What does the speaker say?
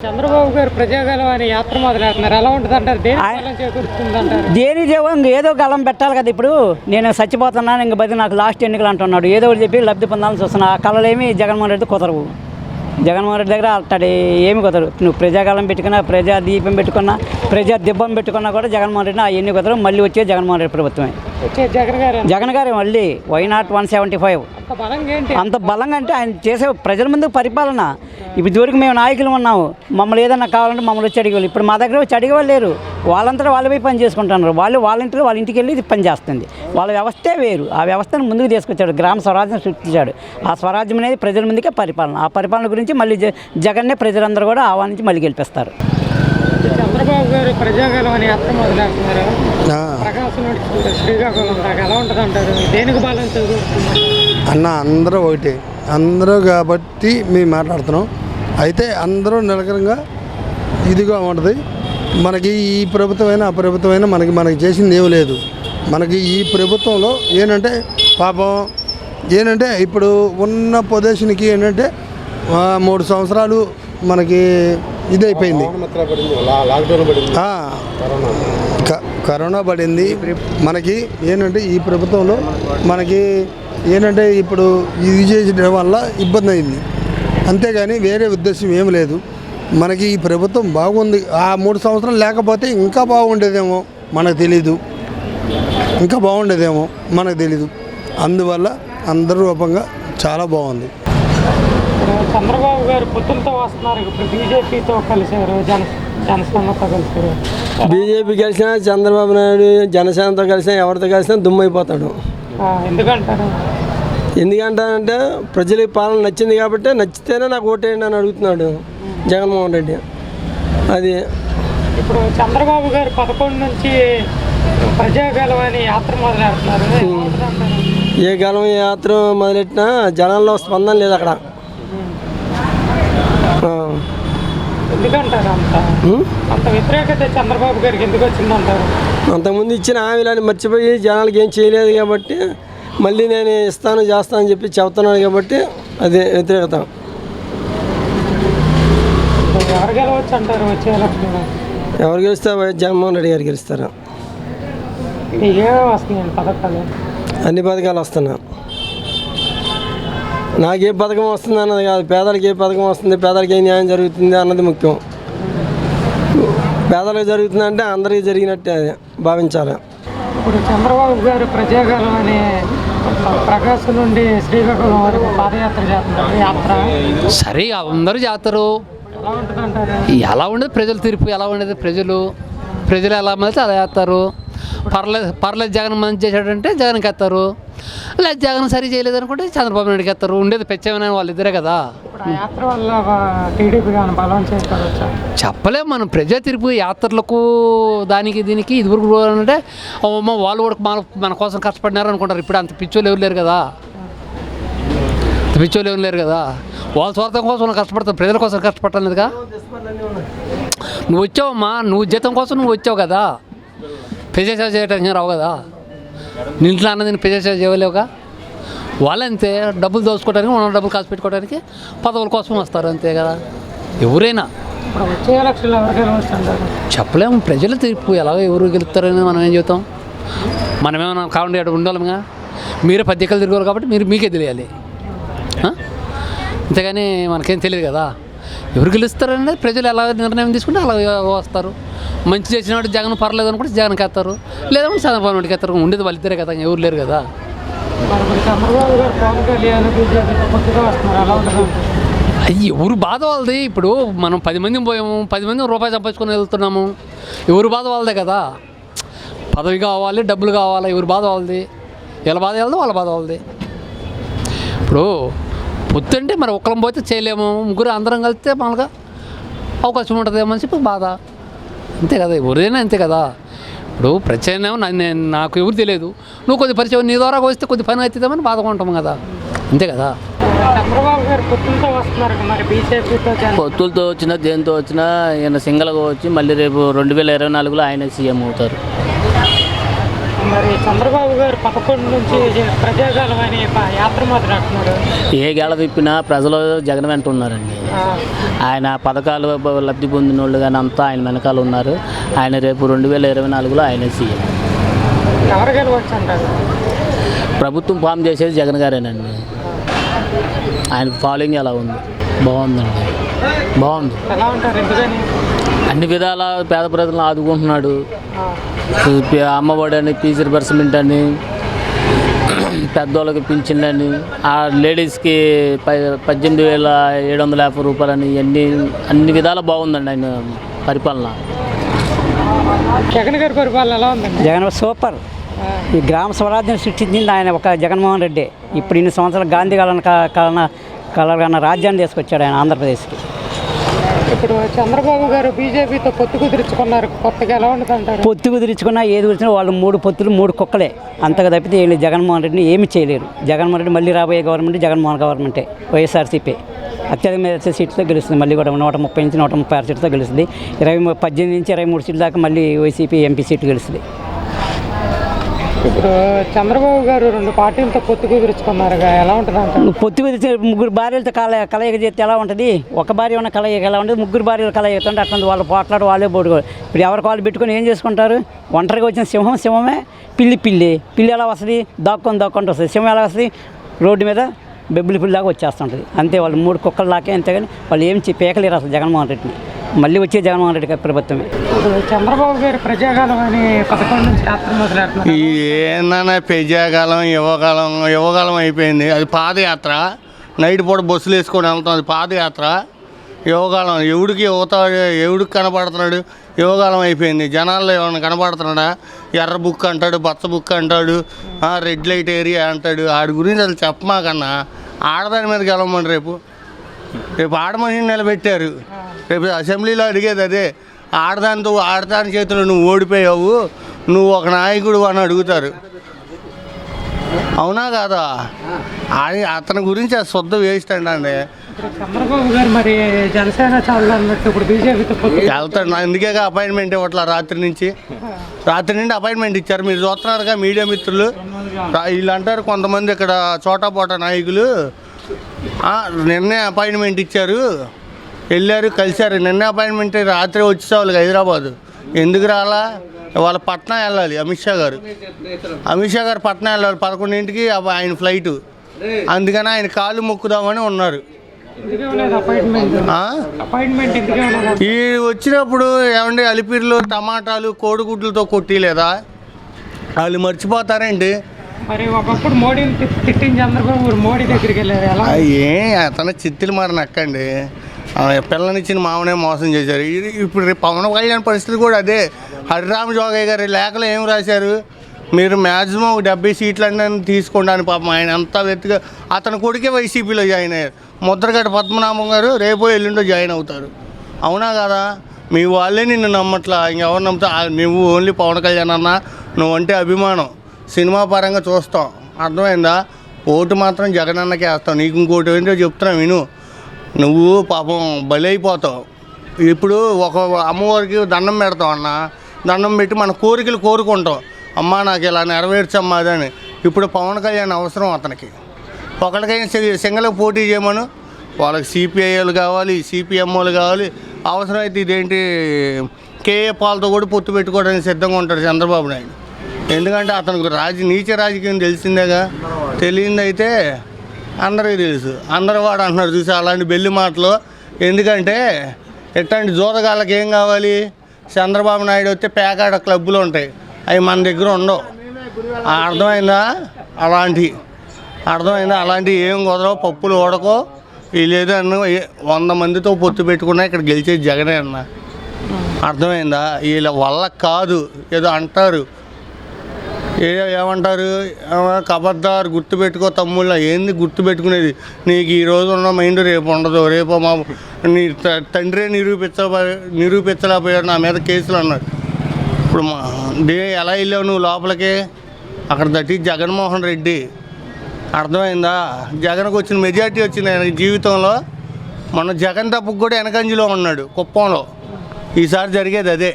చంద్రబాబు గారు ప్రజాగలం అనే యాత్ర మొదలెడుతున్నారు. ఎలా ఉంటుంది అంటారు? దేని దేవం ఏదో గలం పెట్టాలి కదా. ఇప్పుడు నేను చచ్చిపోతున్నాను ఇంక బది నాకు లాస్ట్ ఎన్నికలు అంటున్నాడు. ఏదో ఒకటి చెప్పి లబ్ధి పొందాలని చూస్తున్నా. ఆ కళలేమి జగన్మోహన్ రెడ్డి కుదరవు. జగన్మోహన్ రెడ్డి దగ్గర అట్టడి ఏమి కుదరదు. నువ్వు ప్రజాకాలం పెట్టుకున్నా, ప్రజా దీపం పెట్టుకున్నా, ప్రజా దిబ్బం పెట్టుకున్నా కూడా జగన్మోహన్ రెడ్డి ఆ ఎన్ని కుదరవు. మళ్ళీ వచ్చే జగన్మోహన్ రెడ్డి ప్రభుత్వమే. జగన్ గారే మళ్ళీ వైనాట్ 175. అంత బలంగా అంటే ఆయన చేసే ప్రజల ముందు పరిపాలన. ఇప్పుడు దూరికి మేము నాయకులు ఉన్నాము, మమ్మల్ని ఏదన్నా కావాలంటే మమ్మల్ని వచ్చి అడిగేవాళ్ళు. ఇప్పుడు మా దగ్గర వచ్చి అడిగేవాళ్ళు లేరు. వాళ్ళంతా వాళ్ళ పోయి పని చేసుకుంటున్నారు. వాళ్ళ ఇంట్లో వాళ్ళ ఇంటికి వెళ్ళి ఇది పని చేస్తుంది. వాళ్ళ వ్యవస్థే వేరు. ఆ వ్యవస్థను ముందుకు తీసుకొచ్చాడు. గ్రామ స్వరాజ్యం సృష్టించాడు. ఆ స్వరాజ్యం అనేది ప్రజల ముందుకే పరిపాలన. ఆ పరిపాలన గురించి మళ్ళీ జగన్నే ప్రజలందరూ కూడా ఆహ్వానించి మళ్ళీ గెలిపిస్తారు. చంద్రబాబు గారు ప్రజాగలం అని యాత్ర మొదలెడుతున్నారు. ప్రకాశం శ్రీకాకుళం దాకా ఎలా ఉంటుంది అంటారు? దేనికి బలం అన్న అందరూ ఒకటే, అందరూ కాబట్టి మేము మాట్లాడుతున్నాం. అయితే అందరూ నిలకరంగా ఇదిగా ఉంటుంది. మనకి ఈ ప్రభుత్వమైనా ఆ ప్రభుత్వమైనా మనకి చేసింది ఏమీ లేదు. మనకి ఈ ప్రభుత్వంలో ఏంటంటే పాపం ఏంటంటే ఇప్పుడు ఉన్న పొజిషన్కి ఏంటంటే 3 సంవత్సరాలు మనకి ఇదైపోయింది. కరోనా పడింది మనకి. ఏంటంటే ఈ ప్రభుత్వంలో మనకి ఏంటంటే ఇప్పుడు ఇది చేసడం వల్ల ఇబ్బంది అయింది. అంతేగాని వేరే ఉద్దేశం ఏమి లేదు. మనకి ఈ ప్రభుత్వం బాగుంది. ఆ 3 సంవత్సరాలు లేకపోతే ఇంకా బాగుండేదేమో మనకు తెలీదు. ఇంకా బాగుండేదేమో మనకు తెలీదు. అందువల్ల అందరూ రూపంగా చాలా బాగుంది. చంద్రబాబు గారు పొత్తులతో వస్తున్నారు. ఇప్పుడు బీజేపీతో కలిశారు, జనసేనతో కలిశారు. బీజేపీ కలిసినా, చంద్రబాబు నాయుడు జనసేనతో కలిసినా, ఎవరితో కలిసినా దుమ్మైపోతాడు. ఎందుకంటానంటే ప్రజలకి పాలన నచ్చింది కాబట్టి, నచ్చితేనే నాకు ఓటేయండి అని అడుగుతున్నాడు జగన్మోహన్ రెడ్డి. అది ఇప్పుడు చంద్రబాబు గారు 11 నుంచి ప్రజాగలం అని యాత్ర మొదలెడుతున్నారు. ఏ గలం యాత్ర మొదలెట్టినా జనాల్లో స్పందన లేదు అక్కడ. ఎందుకంటారు అంత వ్యతిరేకత చంద్రబాబు గారికి ఎందుకు వచ్చిందంటారు? అంతకుముందు ఇచ్చిన హామీలని మర్చిపోయి జనాలకి ఏం చేయలేదు కాబట్టి మళ్ళీ నేను ఇస్తాను చేస్తాను అని చెప్పి చెబుతున్నాను కాబట్టి అదే వ్యతిరేకత. ఎవరు గెలవచ్చు అంటారు వచ్చే ఎలక్షన్లో? ఎవరు గెలుస్తే జగన్మోహన్ రెడ్డి గారు గెలుస్తారు. ఏమేమి వస్తున్నాయండి పథకాలు? అన్ని పథకాలు వస్తున్నా. నాకే పథకం వస్తుంది అన్నది కాదు, పేదలకు ఏ పథకం వస్తుంది, పేదలకు ఏ న్యాయం జరుగుతుంది అన్నది ముఖ్యం. పేదలకు జరుగుతుందంటే అందరికీ జరిగినట్టే భావించాలి. ఇప్పుడు చంద్రబాబు గారు ప్రజాగలం అనే ప్రకాశం నుండి శ్రీకాకుళం వరకు పాదయాత్ర చేస్తున్నారు. యాత్ర సరే అందరూ చేస్తారు. ఎలా ఉంటుంది అంటారు? ఎలా ఉండదు ప్రజల తీర్పు ఎలా ఉండదు. ప్రజలు ఎలా మళ్ళీ అలా చేస్తారు. పర్లేదు జగన్ మంచి చేశాడంటే జగన్కి వేస్తారు. లేదా జగన్ సరి చేయలేదు అనుకుంటే చంద్రబాబు నాయుడుకి వేస్తారు. ఉండేది పెంచేమని వాళ్ళిద్దరే కదా. యాత్ర వల్ల టీడీపీ కానీ బలం చేస్తారు చెప్పలేము మనం. ప్రజా తీర్పు యాత్రలకు దానికి దీనికి ఇదివరకు అంటే వాళ్ళు కూడా మన కోసం కష్టపడినారు అనుకుంటారు. ఇప్పుడు అంత పిచ్చోళ్ళు ఎవరు లేరు కదా. వాళ్ళ స్వార్థం కోసం కష్టపడతారు, ప్రజల కోసం కష్టపడలేదుగా. నువ్వు వచ్చావమ్మా, నువ్వు జీతం కోసం నువ్వు వచ్చావు కదా. ప్రజాసేవ చేయడానికి రావు కదా. ఇంట్లో అన్నది ప్రజాసేవ చేయలేవుగా. వాళ్ళంతే డబ్బులు దోచుకోవడానికి, మన డబ్బులు కాసు పెట్టుకోవడానికి పదవుల కోసం వస్తారు అంతే కదా ఎవరైనా. వచ్చే ఎలక్షన్లో ఎవరు గెలవచ్చు అంటారు? చెప్పలేము. ప్రజల తీర్పు ఎలాగో ఎవరు గెలుస్తారని మనం ఏం చెబుతాం. మనమేమన్నా కావండి అక్కడ ఉండేవాళ్ళంగా. మీరే 10 ఎకరాలు తిరగరు కాబట్టి మీకే తెలియాలి. అంతేగాని మనకేం తెలియదు కదా. ఎవరు గెలుస్తారనేది ప్రజలు ఎలా నిర్ణయం తీసుకుంటే అలా వస్తారు. మంచి చేసినట్టు జగన్ పర్లేదు అనుకుంటే జగన్కి వేస్తారు, లేదంటే చంద్రబాబు నాయుడుకి వేస్తారు. ఉండేది వాళ్ళిద్దరే కదా, ఎవరు లేరు కదా. అది ఎవరు బాధ వాళ్ళది. ఇప్పుడు మనం 10 మంది పోయాము, 10 మంది రూపాయి సంపాదించుకొని వెళ్తున్నాము. ఎవరు బాధ వాళ్ళదే కదా. పదవి కావాలి, డబ్బులు కావాలి, ఎవరు బాధ వాళ్ళది. ఎలా బాధ వాళ్ళది వాళ్ళ బాధ వాళ్ళది. ఇప్పుడు పొత్తు అంటే మరి ఒక్కరం పోతే చేయలేము, ముగ్గురు అందరం కలిస్తే మామూలుగా అవకాశం ఉంటుంది ఏమని చెప్పి బాధ. అంతే కదా, ఎవరైనా అంతే కదా. ఇప్పుడు ప్రత్యేకం నాకు ఎవరు తెలియదు, నువ్వు కొద్ది పరిచయం నీ ద్వారా వస్తే కొద్ది పని అవుతుందేమని బాధగా ఉంటాం కదా. అంతే కదా. చంద్రబాబు గారు పొత్తులతో వస్తున్నారు మరి బీజేపీతో. పొత్తులతో వచ్చినా దేంతో వచ్చినా ఈయన సింగల్గా వచ్చి మళ్ళీ రేపు 2024లో ఆయన సీఎం అవుతారు. మరి చంద్రబాబు గారు 11 నుంచి ప్రజాగాలం అనే యాత్ర మొదలెడుతున్నారు. ఏ గేళ తిప్పినా ప్రజలు జగన్ వెంట ఉన్నారండి. ఆయన పథకాలు లబ్ధి పొందిన వాళ్ళు కానీ అంతా ఆయన వెనకాల ఉన్నారు. ఆయన రేపు 2024లో ఆయనే సీఎం. ఎవరు గెలవచ్చు అంటారు? ప్రభుత్వం ఫామ్ చేసేది జగన్ గారేనండి. ఆయన ఫాలోయింగ్ ఎలా ఉంది? బాగుందండి, బాగుంది. ఎలా ఉంటారు? ఎందుకని? అన్ని విధాల పేద ప్రజలను ఆదుకుంటున్నాడు. అమ్మఒడి అని, ఫీజు రిబర్స్మెంట్ అని, పెద్దోళ్ళకి పింఛన్లని, ఆ లేడీస్కి 18,750 రూపాయలని, అన్ని విధాలా బాగుందండి ఆయన పరిపాలన. జగన్ గారి పరిపాలన ఎలా ఉందండి? జగన్ సూపర్. ఈ గ్రామ స్వరాజ్యం సృష్టించింది ఆయన ఒక జగన్మోహన్ రెడ్డి. ఇప్పుడు ఇన్ని సంవత్సరాలు గాంధీ కలగన్న రాజ్యాన్ని తీసుకొచ్చాడు ఆయన ఆంధ్రప్రదేశ్కి. ఇప్పుడు చంద్రబాబు గారు బీజేపీతో పొత్తు కుదుర్చుకున్నారు. కొత్తగా ఎలా ఉంటుంది అంటారు? పొత్తు కుదిరించుకున్నా ఏది వచ్చినా వాళ్ళు 3 పొత్తులు 3 కుక్కలే. అంతగా తప్పితే ఏమి జగన్మోహన్ రెడ్డిని ఏమి చేయలేరు. జగన్మోహన్ రెడ్డి మళ్ళీ రాబోయే గవర్నమెంట్ జగన్మోహన్ గవర్నమెంటే, వైఎస్ఆర్సీపీ అత్యధిక మీద సీట్లతో గెలుస్తుంది. మళ్ళీ కూడా 130 నుంచి 136 సీట్లతో గెలుస్తుంది. 18 నుంచి 23 సీట్ల దాకా మళ్ళీ వైసీపీ ఎంపీ సీట్లు గెలుస్తుంది. ఇప్పుడు చంద్రబాబు గారు 2 పార్టీలతో పొత్తు కుదుర్చుకున్నారు. ఎలా ఉంటుంది అంటారు? పొత్తు కుదిరితే 3 భార్యలతో కలయిక చేస్తే ఎలా ఉంటుంది? ఒక భార్య ఉన్న కలయిక ఎలా ఉంటుంది? 3 భార్యలు కలయిక అంటే అట్లా వాళ్ళు పోట్లాడు, వాళ్ళే పోటు. ఇప్పుడు ఎవరికి వాళ్ళు పెట్టుకొని ఏం చేసుకుంటారు? ఒంటరిగా వచ్చిన సింహమే, పిల్లి ఎలా వస్తుంది? దాక్కుంటూ వస్తుంది. సింహం ఎలా వస్తుంది? రోడ్డు మీద బెబ్బులి పిల్లిలాగా వచ్చేస్తుంటుంది. అంతే, వాళ్ళు 3 కుక్కలు లాకే. అంతేగాని వాళ్ళు ఏం పేకలేరు అసలు జగన్మోహన్ రెడ్డిని. మళ్ళీ వచ్చే జగన్మోహన్ రెడ్డి ప్రభుత్వమే. చంద్రబాబు గారు ప్రజాగాలం అని 11 నుంచి యాత్ర మొదలెడుతున్నారు. ఏందన్నా ప్రజాగాలం యువకాలం అయిపోయింది. అది పాదయాత్ర. నైట్ పూట బస్సులు వేసుకొని వెళ్తాం. అది పాదయాత్ర. యువకాలం ఎవడికి కనపడుతున్నాడు? యువకాలం అయిపోయింది. జనాల్లో ఎవరైనా కనపడుతున్నాడా? ఎర్ర బుక్ అంటాడు, పచ్చ బుక్ అంటాడు, రెడ్ లైట్ ఏరియా అంటాడు. ఆడి గురించి అసలు చెప్పమాకన్నా. ఆడదాని మీద గెలవమని రేపు ఆడమనిషిని నిలబెట్టారు. రేపు అసెంబ్లీలో అడిగేది అదే. ఆడదాని చేతిలో నువ్వు ఓడిపోయావు, నువ్వు ఒక నాయకుడు అని అడుగుతారు. అవునా కాదా? అతని గురించి అది శుద్ధ వేస్ట్ అండి. చంద్రబాబు గారు మరి జనసేన చాలా అన్నట్టు ఇప్పుడు బీజేపీతో వెళ్తాడు. అందుకే అపాయింట్మెంట్ ఇవ్వట్లా. రాత్రి నుండి అపాయింట్మెంట్ ఇచ్చారు. మీరు చూస్తున్నారుగా మీడియా మిత్రులు. వీళ్ళు అంటారు కొంతమంది ఇక్కడ చోటాపోటా నాయకులు, నిన్నే అపాయింట్మెంట్ ఇచ్చారు, వెళ్ళారు, కలిశారు. నిన్నే అపాయింట్మెంట్ రాత్రి వచ్చేవాళ్ళు హైదరాబాదు. ఎందుకు రాలా? వాళ్ళ పట్నా వెళ్ళాలి. అమిత్ షా గారు పట్నా వెళ్ళాలి 11ంటికి ఆయన ఫ్లైటు. అందుకని ఆయన కాళ్ళు మొక్కుదామని ఉన్నారు. ఈ వచ్చినప్పుడు ఏమండి అలిపిరిలో టమాటాలు కోడిగుడ్లతో కొట్టిలేదా? వాళ్ళు మర్చిపోతారేంటి? మరి ఒకప్పుడు మోడీని తిట్టిన చంద్రబాబు మోడీ దగ్గరికి వెళ్ళారు. అతను చిత్తులు మరి నక్కండి. పిల్లనిచ్చిన మామనే మోసం చేశారు. ఇప్పుడు పవన్ కళ్యాణ్ పరిస్థితి కూడా అదే. హరిరామ జోగయ్య గారి లేఖలో ఏం రాశారు? మీరు మ్యాక్సిమం 70 సీట్లు అని తీసుకోండి పాపం. ఆయన అంతా వెతిగా అతని కొడుకే వైసీపీలో జాయిన్ అయ్యారు. ముద్రగడ్డ పద్మనాభం గారు రేపో ఎల్లుండో జాయిన్ అవుతారు. అవునా కదా? మీ వాళ్ళే నిన్ను నమ్మట్లా. ఇంకెవరు నమ్ముతా? నువ్వు ఓన్లీ పవన్ కళ్యాణ్ అన్న, నువ్వంటే అభిమానం. సినిమా పరంగా చూస్తాం, అర్థమైందా? ఓటు మాత్రం జగన్ అన్నకే వేస్తాం. నీకు ఇంకోటి ఏంటో చెప్తున్నా విను. నువ్వు పాపం బలైపోతావు. ఇప్పుడు ఒక అమ్మవారికి దండం పెడతావు అన్న. దండం పెట్టి మన కోరికలు కోరుకుంటాం. అమ్మ నాకు ఇలా నెరవేర్చమ్మా అదని. ఇప్పుడు పవన్ కళ్యాణ్ అవసరం అతనికి. ఒకరికైనా సింగల్కి పోటీ చేయమను. వాళ్ళకి సిపిఐలు కావాలి, సిపిఎంఓలు కావాలి. అవసరమైతే ఇదేంటి కేఏ పాలతో కూడా పొత్తు పెట్టుకోవడానికి సిద్ధంగా ఉంటాడు చంద్రబాబు నాయుడు. ఎందుకంటే అతనికి నీచ రాజకీయం తెలిసిందేగా. తెలియదైతే అందరికీ తెలుసు. అందరూ వాడు అంటున్నారు చూసి అలాంటి బెల్లి మాటలు. ఎందుకంటే ఎట్లాంటి జోదగాళ్ళకి ఏం కావాలి? చంద్రబాబు నాయుడు వస్తే పేకాడ క్లబ్బులు ఉంటాయి, అవి మన దగ్గర ఉండవు. అర్థమైందా? అలాంటివి ఏం కుదరవు. పప్పులు ఓడకో వీళ్ళేదో అన్న 100 మందితో పొత్తు పెట్టుకున్నా ఇక్కడ గెలిచేది జగనే అన్న. అర్థమైందా? వీళ్ళ వల్ల కాదు. ఏదో అంటారు, ఏమంటారు? కబద్దారు గుర్తుపెట్టుకో తమ్ముళ్ళ. ఏంది గుర్తుపెట్టుకునేది? నీకు ఈరోజు ఉన్న మైండ్ రేపు ఉండదు. రేపు మా నీ తండ్రే నిరూపించలేకపోయాడు నా మీద కేసులు అన్నాడు. ఇప్పుడు ఎలా వెళ్ళావు నువ్వు లోపలికి? అక్కడ దట్ ఈజ్ జగన్మోహన్ రెడ్డి. అర్థమైందా? జగన్కి వచ్చిన మెజార్టీ వచ్చింది ఆయన జీవితంలో. మొన్న జగన్ తప్పుకు కూడా వెనకంజలో ఉన్నాడు కుప్పంలో. ఈసారి జరిగేది అదే.